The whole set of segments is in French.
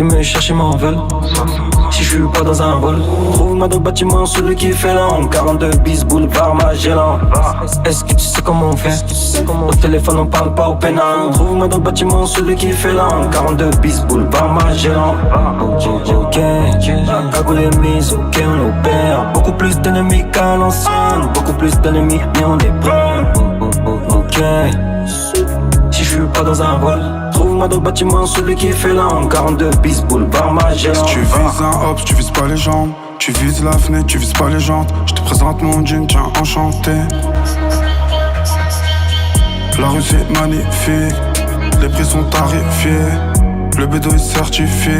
Ils me cherchent et m'en veulent. Si je suis pas dans un vol, trouve-moi dans le bâtiment, celui qui fait l'angle. 42 bis, boulevard Magellan. Est-ce que tu sais comment on fait? Au téléphone on parle pas au pénal. Trouve-moi dans le bâtiment, celui qui fait l'angle. 42 bis, boulevard Magellan. Ok, la cagoule est mise, ok on opère. Beaucoup plus d'ennemis qu'à l'ancienne. Beaucoup plus d'ennemis, mais on est prêt. Ok, si je suis pas dans un vol, trouve-moi dans le bâtiment, celui qui fait l'angle. 42 bis, boulevard Magellan. Si tu vises un hop, tu vises pas les jambes. Tu vises la fenêtre, tu vises pas les jantes. Je te présente mon jean, tiens enchanté. La rue c'est magnifique, les prix sont tarifés. Le bédo est certifié.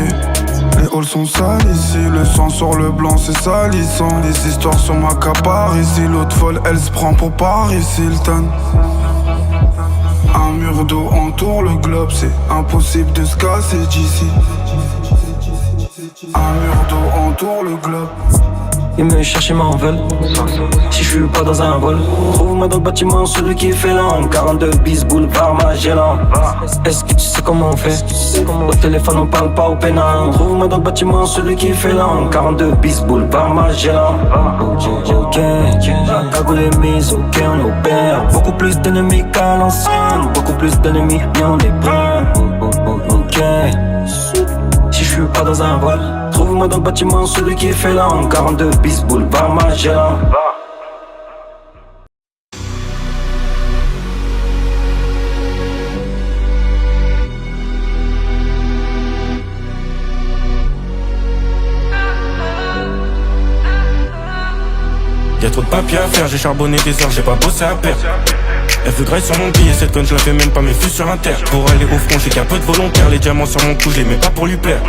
Les halls sont sales ici, le sang sur le blanc c'est salissant. Les histoires sur ma capare ici, l'autre folle elle se prend pour Paris Hilton. Un mur d'eau entoure le globe, c'est impossible de se casser d'ici. Un mur d'eau entoure le globe. Ils me cherchent et m'en veulent. Si je suis pas dans un vol, trouve-moi dans le bâtiment, celui qui fait l'angle. 42 bis, boulevard Magellan. Est-ce que tu sais comment on fait? Au téléphone on parle pas au pénal. Trouve-moi dans le bâtiment, celui qui fait l'angle. 42 bis, boulevard Magellan. Ok, la cagoule est mise, ok on opère. Beaucoup plus d'ennemis qu'à l'ancienne. Beaucoup plus d'ennemis, mais on est prêt. Ok, si je suis pas dans un vol, trouve-moi dans le bâtiment, celui qui fait l'angle. 42 bis, boulevard Magellan. Y'a trop de papier à faire, j'ai charbonné des heures, j'ai pas bossé à perdre. Elle veut grailler sur mon billet, cette conne je la fais même pas mes fus sur Inter. Pour aller au front, j'ai qu'un peu de volontaire. Les diamants sur mon cou, je les mets pas pour lui plaire.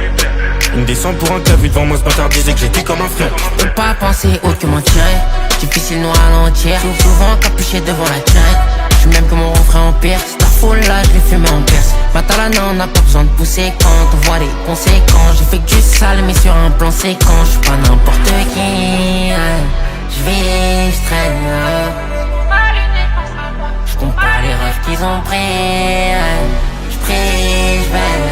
Il me descend pour un cas, vu devant moi ce bâtard disait que j'étais comme un frère. Je peux pas penser autre que m'en tirer. Difficile nous ralentir, souvent capuché devant la tirette. Je suis même que mon refrain en pire. C'est ta foule là, je l'ai fumé en perse. Matalana, on n'a pas besoin de pousser quand on voit les conséquences. J'ai fait que du sale mais sur un plan séquence. Je suis pas n'importe qui. Je vis, je traîne. Je compte pas les rêves qu'ils ont pris. Je prie, je veille.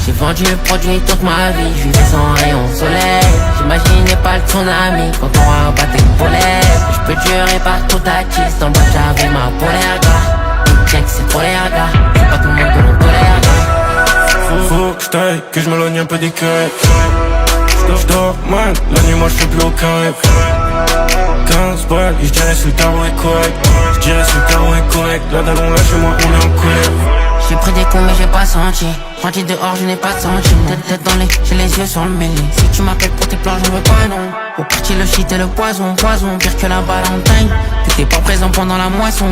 J'ai vendu le produit toute ma vie. Je vivais sans rayon de soleil. J'imaginais pas le tsunami quand on rabattait le polaire. Je peux durer partout à kiss. Dans le bas j'avais ma polaire gars. Le check c'est polaire gars. C'est pas tout le monde que l'on tolère gars. Faut que j'taille, que j'm'éloigne un peu des queues. J'dors mal, la nuit moi j'fais plus aucun rêve. 15 balles, et j'dirais si le tarot est correct. J'dirais si le tarot est correct. Là d'aller là chez moi on est en colère. J'ai pris des coups mais j'ai pas senti. Parti dehors je n'ai pas senti. Tête dans les, j'ai les yeux sur le mêlé. Si tu m'appelles pour tes plans je veux pas non. Au parti le shit et le poison. Pire que la Valentine. T'étais pas présent pendant la moisson.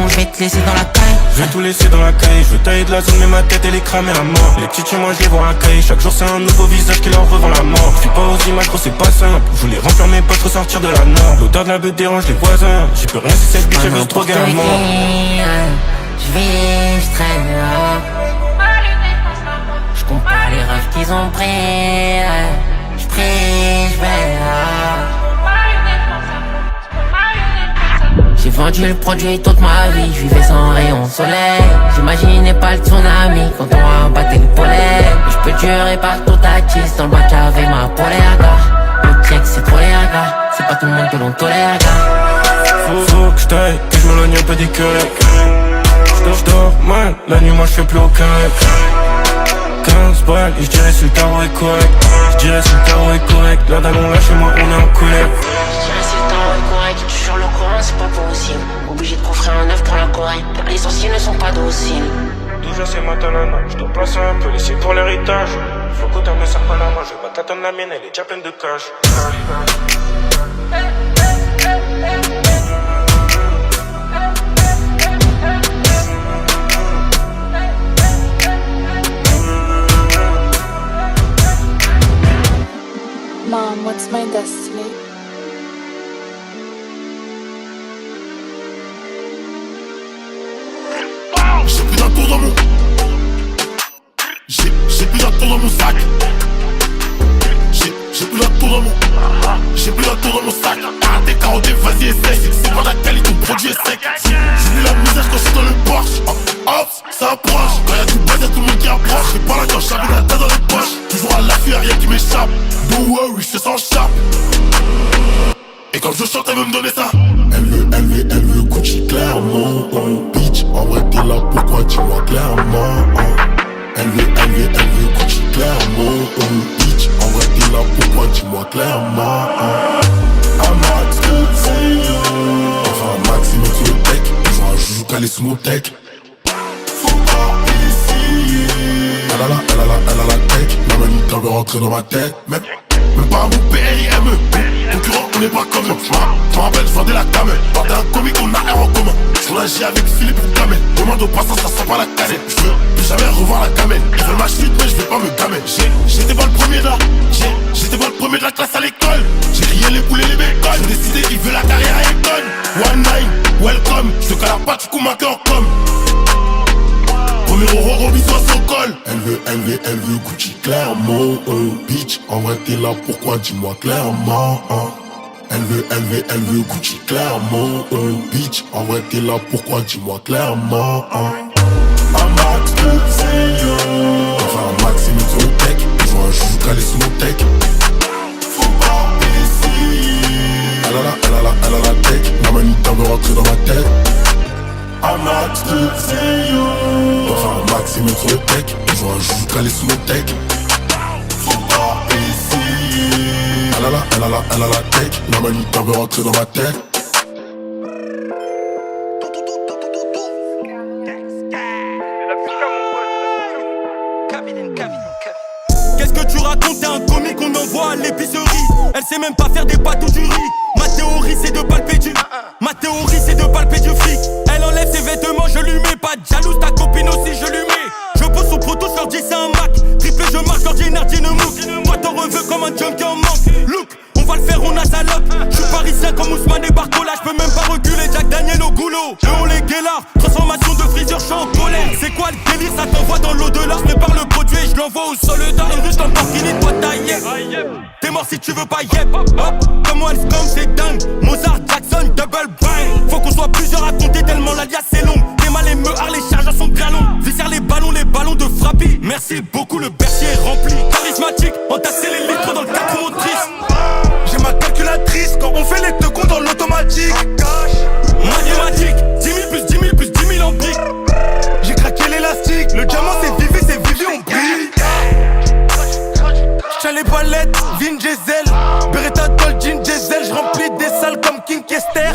Je vais te laisser dans la caille. Je vais tout laisser dans la caille. Je veux tailler de la zone mais ma tête elle est cramée à mort. Les petits chez moi je les vois à caille. Chaque jour c'est un nouveau visage qui leur revend la mort. Je suis pas aux images gros c'est pas simple. Je voulais remplir mes poches ressortir de la norme. L'odeur de la beuh dérange les voisins. J'y peux rien si cette bitch elle veut se droguer à mort. Je vis, je traîne. Je compte pas les rêves qu'ils ont pris. Je prie, je veille. J'ai vendu le produit toute ma vie. Je vivais sans rayon de soleil. J'imaginais pas le tsunami quand on rabattait le polaire. Je peux durer partout à kiss. Dans le bac avec ma polaire gars. Le check c'est polaire gars. C'est pas tout le monde que l'on tolère gars. Faut que j'taille, que j'm'éloigne un peu des queues. J'dors mal, la nuit moi j'fais plus aucun rêve. 15 balles, et j'dirais si le tarot est correct. J'dirais si le tarot est correct. Là d'aller là chez moi on est en colère. J'dirais si le tarot est correct. Tu sur le courant c'est pas possible. Obligé de coffrer un œuf pour la Corée. Les sorciers ne sont pas dociles. Déjà c'est Matalana, j'dois placer un peu, laisser pour l'héritage. Faut que t'en me serre pas la main, je vais pas t'attendre la mienne, elle est déjà pleine de cash. Mom, what's my destiny? J'ai plus d'atours dans mon... J'ai plus d'atours dans mon sac. J'ai plus d'atours dans mon... J'ai plus d'atours dans mon sac. Ah, t'es carotté, vas-y essaye. C'est pas la qualité, ton produit est sec. J'ai vu la misère quand je suis dans le Porsche. Hop, ça approche. Quand y'a là, pourquoi dis-moi clairement Elle veut Gucci clairement bitch, en vrai t'es là, pourquoi dis-moi clairement Max, enfin Maxime sur le tech, ils ont un joujou calé sous mon tech. Faut pas essayer. Elle a la tech, la manita veut rentrer dans ma tête. Même pas mon PRIME, concurrent on n'est pas comme eux. Je me rappelle, je vendais la camel. T'es un comique, on a un en commun. Sur la J avec Philippe ou Kamel. Demande au passant, ça sent pas la canette. Je veux plus jamais revoir la gamelle. Ils veulent ma chute, mais je vais pas me gamer. J'étais pas le premier de la, j'étais pas le premier de la classe à l'école. J'ai rié les poulets, les bécoles. J'ai décidé qu'il veut la carrière à Econ. One nine, welcome. Je te cale pas, tu coups ma cœur comme. Premier euro, bisous à son col. Elle veut Gucci clairement bitch, en vrai t'es là, pourquoi dis-moi clairement Elle veut Gucci clairement bitch, en vrai t'es là, pourquoi dis-moi clairement Max, enfin Maxime sur le tech, ils ont un joujou calé sous mon tech. Faut pas essayer. Elle a la tech, la manita veut rentrer dans ma tête. Max, enfin Maxime sur le tech, ils ont un joujou calé sous mon tech. Faut pas essayer. Elle a la tech, la manita veut rentrer dans ma tête. Qu'est-ce que tu racontes, t'es un comique qu'on envoie à l'épicerie. Elle sait même pas faire des pâtes ou du riz. Ma théorie c'est de palper du fric. Elle enlève ses vêtements, je lui mets pas de jalouse, ta copine aussi je lui mets. Je pose son proto, je leur dis c'est un Mac. Triple je marque, leur dis énergie ne mouk. Toi t'en reveux comme un junkie en manque. Look, on va le faire, on a salope. J'suis parisien comme Ousmane et Barcola. J'peux même pas reculer, Jack Daniel au goulot. Eux on les guélards, transformation de frisure, j'suis en colère. C'est quoi le délire, ça t'envoie dans l'au-delà. J'prépare le produit et j'l'envoie au soldat. Une ruche dans le parking, toi taillé. T'es mort si tu veux pas yep. Hop, comme One Scum c'est dingue. Mozart, Jackson, double bang. Faut qu'on soit plusieurs à compter tellement l'alias c'est long. T'es mal et meurs, les chargeurs sont bien longs. Viscère les ballons de frappis. Merci beaucoup, le bercier est rempli. Charismatique, entasser les litres dans le 4 motrices. J'ai ma calculatrice quand on fait les deux comptes dans l'automatique. Mathématiques, 10 000 plus 10 000 plus 10 000 en briques. J'ai craqué l'élastique, le diamant c'est vivi, on brille. J'tiens les palettes, Vin Diesel, Beretta Dolce Diesel, j'remplis des salles comme King Kester.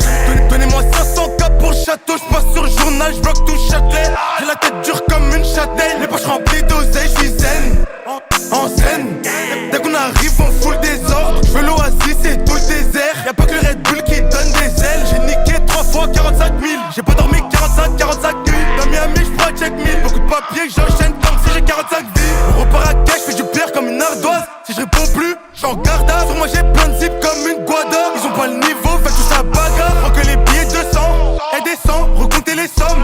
Donnez-moi 500K pour le château, j'passe sur le journal, j'bloque tout Châtelet. J'ai la tête dure comme une châtaigne, les poches remplies d'oseille, j'suis zen. En scène, dès qu'on arrive on fout le désordre. J'veux l'oasis et tout le désert. Y'a pas que le Red Bull qui donne des ailes. J'ai niqué 3 fois 45 000. J'ai pas dormi 45 nuits. Dans Miami j'prends check 1000. Beaucoup de papiers que j'enchaîne comme si j'ai 45 vies. On repart à cash, j'fais du plaire comme une ardoise. Si je réponds plus, j'en garde à. Sur moi j'ai plein de zips comme une guada. Ils ont pas le niveau, fait tout ça bagarre. Prends que les billets 200 et descends, recomptez les sommes.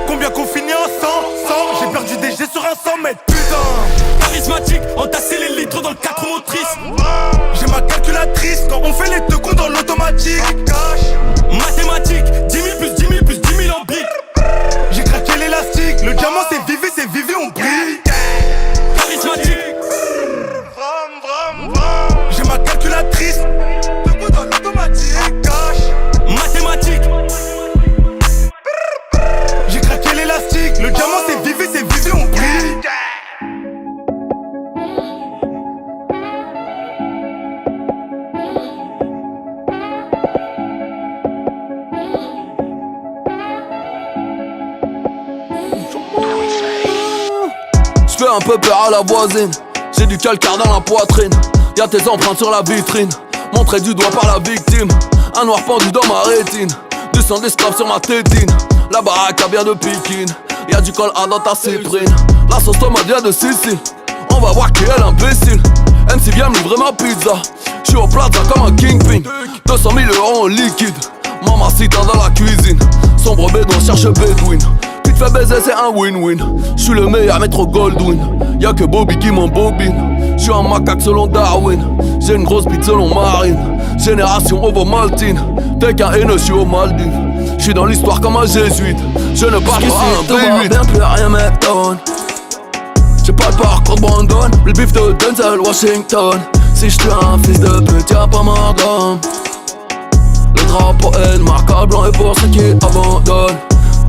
Combien qu'on finit en 100 j'ai perdu des G sur un 100 mètres, putain. Charismatique, entasser les litres dans le 4 motrices. J'ai ma calculatrice quand on fait les deux comptes dans l'automatique. Mathématiques, 10 000 plus 10 000 plus 10 000 en briques. J'ai craqué l'élastique, le diamant c'est vivi, on brille. Charismatique, j'ai ma calculatrice, deux comptes dans l'automatique. mathématiques, j'ai craqué l'élastique, le diamant c'est vivi, on brille. J'fais un peu peur à la voisine. J'ai du calcaire dans la poitrine. Y'a tes empreintes sur la vitrine, montré du doigt par la victime. Un noir pendu dans ma rétine, du sang d'esclave sur ma tétine. La baraque a bien de Pékin, y'a du col A dans ta cyprine. La sauce tomate vient de Sicile, on va voir qui est l'imbécile. MC vient me livrer ma pizza, j'suis au plaza comme un kingpin. 200 000 € en liquide, mamacita dans la cuisine. Sombre bédouin cherche Bedouin, tu te fais baiser c'est un win-win. J'suis le meilleur métro Goldwyn, y'a que Bobby qui m'embobine. J'suis un macaque selon Darwin, j'ai une grosse bite selon Marine. Génération ovomaltine, t'es qu'un haineux, j'suis aux Maldives. J'suis dans l'histoire comme un jésuite, je ne parle pas à un B8. Bien plus rien m'étonne, j'ai pas le parcours de Brandon, le bif de Denzel Washington. Si j'tue un fils de pute, y'a pas mort d'homme. Le drapeau est marquable blanc et pour ceux qui abandonnent.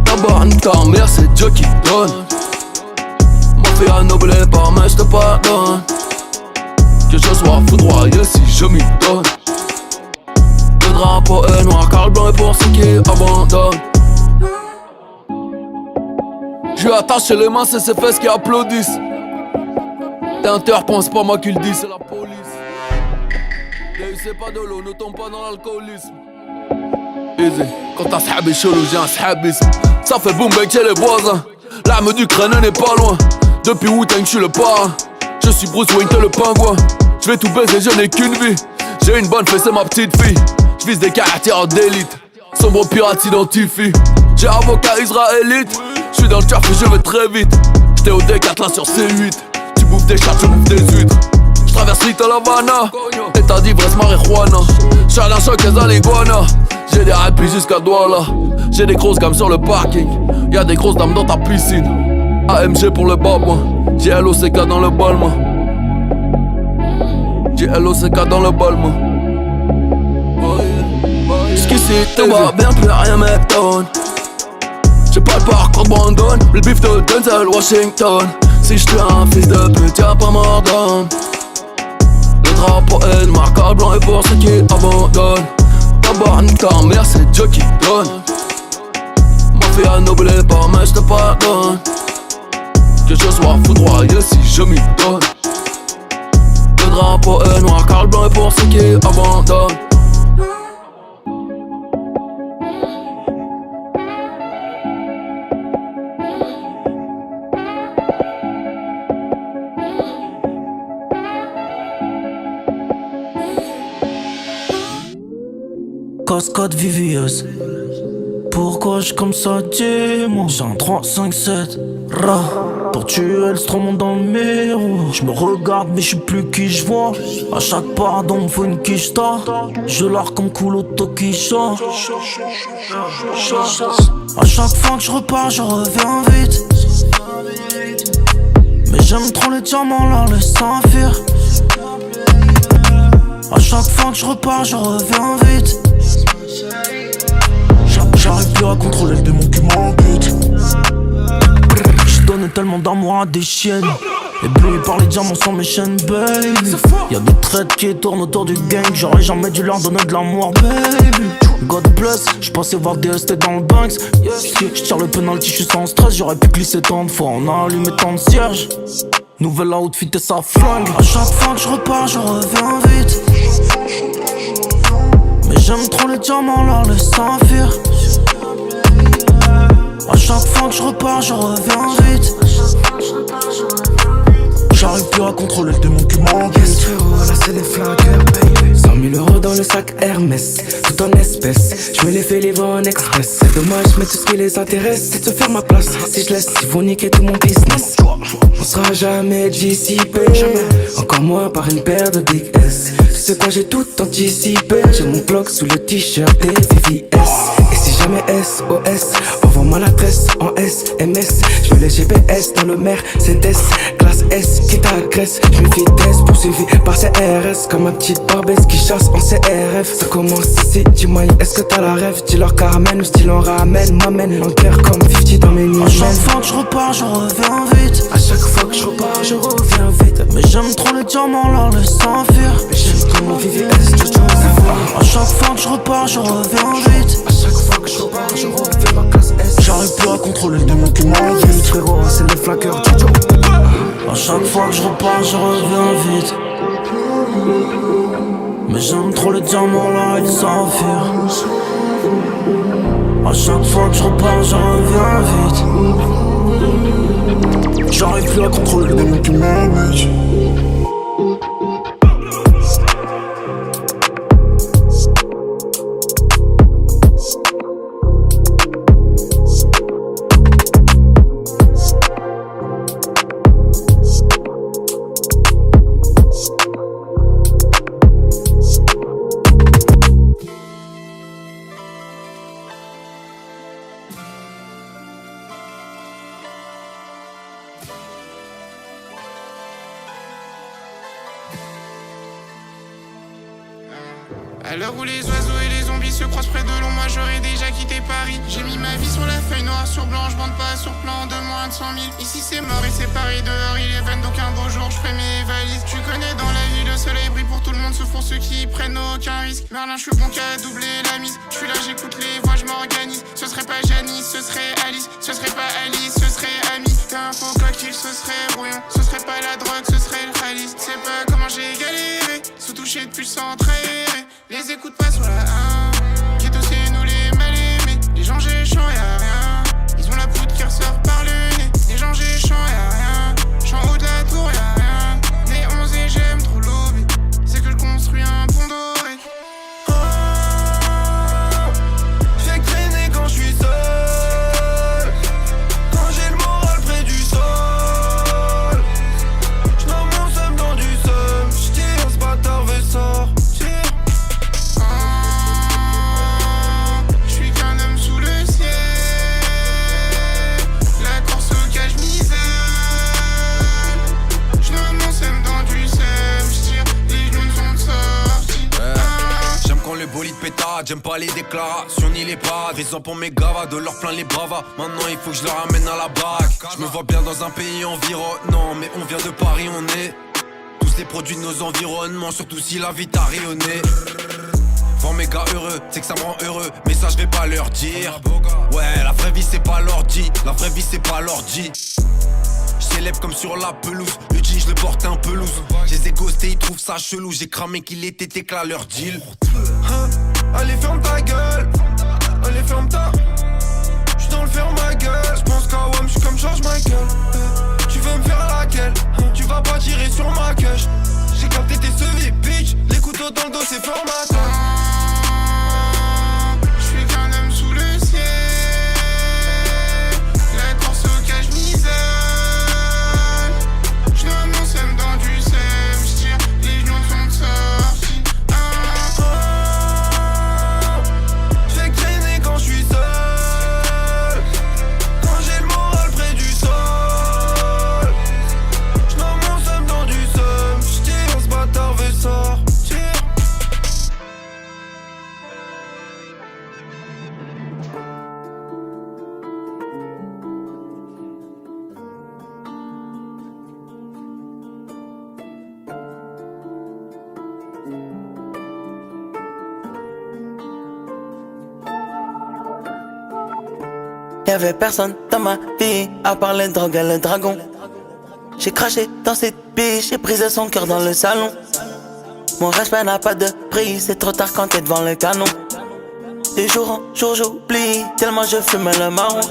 D'abord nique ta mère, c'est Dieu qui donne. M'a fait un noble par mais je te pardonne. Que je sois foudroyé si je m'y donne. Le drapeau est noir car le blanc est pour ceux qui abandonnent. Je lui attaché les mains, c'est ses fesses qui applaudissent. T'interpenses, c'est pas moi qui le dis, c'est la police. C'est pas de l'eau, ne tombe pas dans l'alcoolisme. Easy, quand t'as s'habé chelou, j'ai un s'habisme. Ça fait boum bang chez les voisins. L'arme du crâne n'est pas loin. Depuis Wu-Tang, j'suis le parrain. Je suis Bruce Wayne, t'es le pingouin. J'vais tout baiser, je n'ai qu'une vie. J'ai une bonne fesse, c'est ma petite fille. J'vise des caractères d'élite. Sombre pirate s'identifie. J'ai avocat israélite. J'suis dans le café, je vais très vite. J'étais au Décathlon sur C8. Tu bouffes des chats, je bouffe des huîtres. J'traverse Little Havana. État d'ivresse, marijuana. Challenge choc, les iguanas. J'ai des rapis jusqu'à Douala. J'ai des grosses gammes sur le parking. Y'a des grosses dames dans ta piscine. AMG pour le bas, moi. J'ai LOCK dans le bol, moi. J'ai LOCK dans le bol, moi. Jusqu'ici tout va bien, plus rien m'étonne. J'ai pas le parcours de Brandon, le bif de Denzel Washington. Si j'tue un fils de pute, y'a pas mort d'homme. Le drapeau est noir, car blanc est pour ceux qui abandonnent. D'abord nique ta mère, c'est Dieu qui donne. M'a fait un noble pas, mais je te pardonne. Que je sois foudroyé si je m'y donne. Le drapeau est noir, car le blanc est pour ceux qui abandonnent. Cascade vivieuse. Pourquoi je comme ça, dis-moi. J'ai un 3-5-7 Ra. Pour tuer le stromon dans le miroir. Je me regarde mais je suis plus qui je vois. À chaque pardon me faut une quicheta. Je l'art comme cool au Tokisha. À chaque fois que je repars je reviens vite. Mais j'aime trop les diamants là, le saphir. À chaque fois que je repars je reviens vite. J'arrive plus à contrôler le démon qui m'embute. J'ai donné tellement d'amour à des chiennes. Ébloui par les diamants sur mes chaînes, baby. Y'a des traites qui tournent autour du gang. J'aurais jamais dû leur donner de l'amour, baby. God bless, j'pensais voir des ST dans le Banks. J'tire le penalty, j'suis sans stress. J'aurais pu glisser tant de fois, on a allumé tant de cierges. Nouvelle outfit et sa flingue. À chaque fois que je repars, je reviens vite. Mais j'aime trop les diamants, là, le saphir. À chaque fois que je repars, je reviens vite. J'arrive plus à contrôler le démon qui m'embête. Yes frérot, là c'est les flingueurs, baby. 100 000 € dans le sac Hermès, tout en espèces. Je me les fais livrer en express. C'est dommage, mais tout ce qui les intéresse, c'est de se faire ma place. Si je laisse, ils vont niquer tout mon business. On sera jamais dissipé, encore moins par une paire de Big S. Tu sais quoi, j'ai tout anticipé. J'ai mon bloc sous le t-shirt des VVS. Et si jamais SOS, envoie-moi l'adresse en SMS. Je mets les GPS dans le Mercedes, classe S qui t'agresse. Je mets vitesse poursuivi par CRS, comme ma petite barbesse qui chasse en CRF. Ça commence ici, dis-moi, est-ce que t'as la rêve? Dis-leur qu'à ramène ou style en ramène. M'amène l'enterre comme 50 dans mes nuits. À chaque fois que je repars, je reviens vite. À chaque fois que je repars, je reviens vite. Mais j'aime trop les diamants, là, le saphir. Mais j'aime trop mon VVS, Jojo. À chaque fois que je repars, je reviens vite. À chaque fois que je repars, je reviens ma classe S. J'arrive plus à contrôler le démon qui m'embête. Frérot, c'est les flaqueurs, Jojo. À chaque fois que je repars, je reviens vite. Mais j'aime trop les diamants, là, le saphir. À chaque fois que je repars, je reviens vite. J'arrive plus à contrôler le démon qui m'embête. À l'heure où les oiseaux et les zombies se croisent près de l'eau, moi j'aurais déjà quitté Paris. J'ai mis ma vie sur la feuille noire sur blanc, je bande pas sur plan de moins de 100 000. Ici c'est mort et c'est pareil dehors, il est 20, donc un beau jour je ferai mes valises. Tu connais dans la vie le soleil brille pour tout le monde, sauf pour ceux qui prennent aucun risque. Merlin, je suis bon qu'à doubler la mise. Je suis là, j'écoute les voix, je m'organise. Ce serait pas Janice, ce serait Alice. Ce serait pas Alice, ce serait Ami. T'as un faux cocktail, ce serait brouillon. Ce serait pas la drogue, ce serait le Khalis. C'est pas comment j'ai galéré, sous touché depuis le centre aéré. Les écoute pas sur la 1. Qui c'est nous les mal aimés. Les gens géchants, y'a rien. Ils ont la poudre qui ressort par le nez. Les gens géchants, y'a rien. J'suis en haut de la tour, y'a rien. Né 11 et j'aime trop lobby. C'est que je construis un pont doré. J'ai traîné quand je suis seul. Quand j'ai le moral près du sol. J'nomme mon seum dans du seum. J'tire, ce bâtard veut sortir. J'suis qu'un homme sous le ciel. La course au cache misère. J'nomme mon seum dans du seum. J'tire, les genoux sont sortis. J'aime quand le bolide pétade, j'aime pas les déclarations ni les parades. Raison pour mes gavas, de leur plein les bravas. Maintenant il faut que je leur amène à la bague. Je me vois bien dans un pays environnant, mais on vient de Paris, on est tous les produits de nos environnements, surtout si la vie t'a rayonné. Voir mes gars heureux, c'est que ça me rend heureux, mais ça je vais pas leur dire. Ouais, la vraie vie c'est pas l'ordi, la vraie vie c'est pas l'ordi. J'élève comme sur la pelouse, le jean je le porte un peu loose. J'ai les ghostés, ils trouvent ça chelou. J'ai cramé qu'il était éclat leur deal. Allez ferme ta gueule, allez ferme ta. J'suis dans le ferme ma gueule. J'pense qu'à WAM, j'suis comme George Michael. Tu veux me faire laquelle? Tu vas pas tirer sur ma queue. J'ai capté tes sevis, bitch. Les couteaux dans le dos c'est formateur. J'suis qu'un homme sous le ciel. La course au cache misère. J'nomme mon seum dans du seum. J'tire, les genoux sont sortis. J'ai traîné quand je suis seul. Quand j'ai le moral près du sol. J'nomme mon seum dans du seum. J'tire, ce bâtard veut sortir. Y'avait personne dans ma vie à part les drogues et le dragon. J'ai craché dans cette biche, j'ai brisé son cœur dans le salon. Mon respect n'a pas de prix, c'est trop tard quand t'es devant le canon. De jour en jour j'oublie, tellement je fume le marron.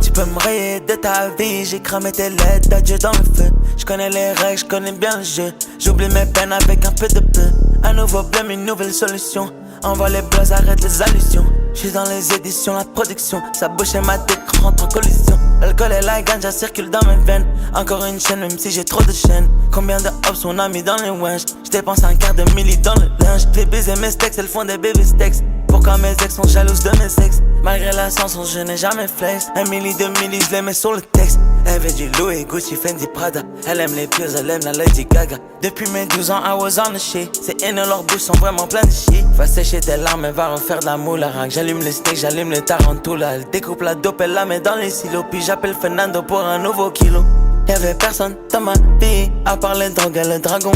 Tu peux me rayer de ta vie, j'ai cramé tes lettres d'adieu dans le feu. Je connais les règles, je connais bien le jeu. J'oublie mes peines avec un peu de peu. Un nouveau blême, une nouvelle solution. Envoie les buzz, arrête les allusions. J'suis dans les éditions, la production. Ça bouche et ma tête rentre en collision. L'alcool et la ganja circulent dans mes veines. Encore une chaîne, même si j'ai trop de chaînes. Combien de hops on a mis dans les wenches? J'dépense un quart de milli dans le linge. J'ai baisé mes steaks, elles font des baby steaks. Pourquoi mes ex sont jalouses de mes sexes? Malgré la chanson, je n'ai jamais flex. 1 milli, 2 milli, je les mets sur le texte. Elle veut du Louis, Gucci, Fendi, Prada. Elle aime les pires, elle aime la Lady Gaga. Depuis mes 12 ans, I was on the shit. Ces haines, leurs bouches sont vraiment pleines de shit. Va sécher tes larmes, elle va refaire de la moularac. J'allume le steak, j'allume le tarantula. Elle découpe la dope, elle la met dans les silos. Puis j'appelle Fernando pour un nouveau kilo. Y'avait personne dans ma vie à part les drogues et le dragon.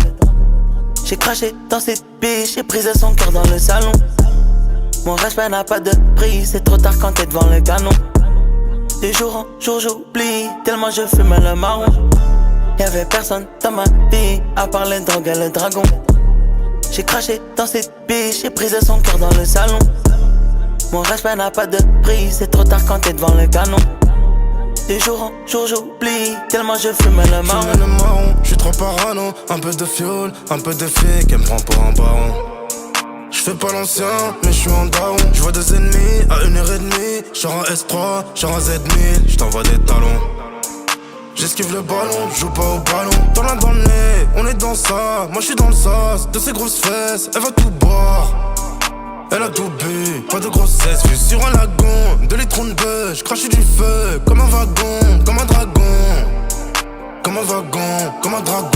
J'ai craché dans cette biche, j'ai brisé son cœur dans le salon. Mon respect n'a pas de prix, c'est trop tard quand t'es devant le canon. De jour en jour j'oublie, tellement je fume le marron. Y'avait personne dans ma vie à part les drogues et le dragon. J'ai craché dans cette biche, j'ai brisé son cœur dans le salon. Mon respect n'a pas de prix, c'est trop tard quand t'es devant le canon. De jour en jour j'oublie, tellement je fume le marron. J'suis trop parano, un peu de fioul, un peu de flic, elle me prend pour un baron. J'fais pas l'ancien, mais j'suis en down. J'vois des ennemis à 1h30. J'suis en S3, j'suis en Z1000. J't'envoie des talons. J'esquive le ballon, j'joue pas au ballon. Dans la dans le nez, on est dans ça. Moi j'suis dans le sas, de ses grosses fesses. Elle va tout boire, elle a tout bu. Pas de grossesse, vue sur un lagon. 2 litres de bœuf, j'crache du feu. Comme un wagon, comme un dragon. Comme un wagon, comme un dragon.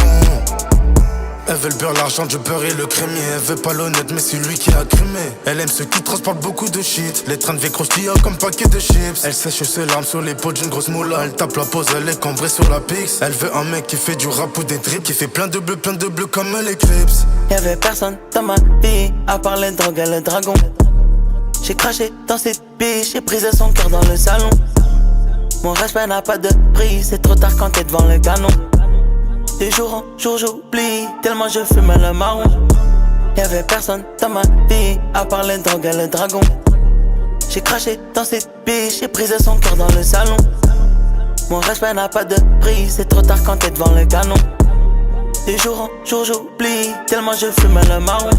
Elle veut le beurre, l'argent, du beurre et le crémier. Elle veut pas l'honnête, mais c'est lui qui a crimé. Elle aime ceux qui transportent beaucoup de shit. Les trains de vie croustillants comme paquet de chips. Elle sèche ses larmes sur les peaux d'une grosse moula. Elle tape la pose, elle est cambrée sur la pix. Elle veut un mec qui fait du rap ou des drips, qui fait plein de bleu comme l'éclipse. Y'avait personne dans ma vie à part les drogues et le dragon. J'ai craché dans cette biche, j'ai brisé son cœur dans le salon. Mon respect n'a pas de prix, c'est trop tard quand t'es devant le canon. De jour en jour j'oublie, tellement je fume le marron. Y'avait personne dans ma vie à part les drogues et le dragon. J'ai craché dans cette biche, j'ai brisé son cœur dans le salon. Mon respect n'a pas de prix, c'est trop tard quand t'es devant le canon. De jour en jour j'oublie, tellement je fume le marron.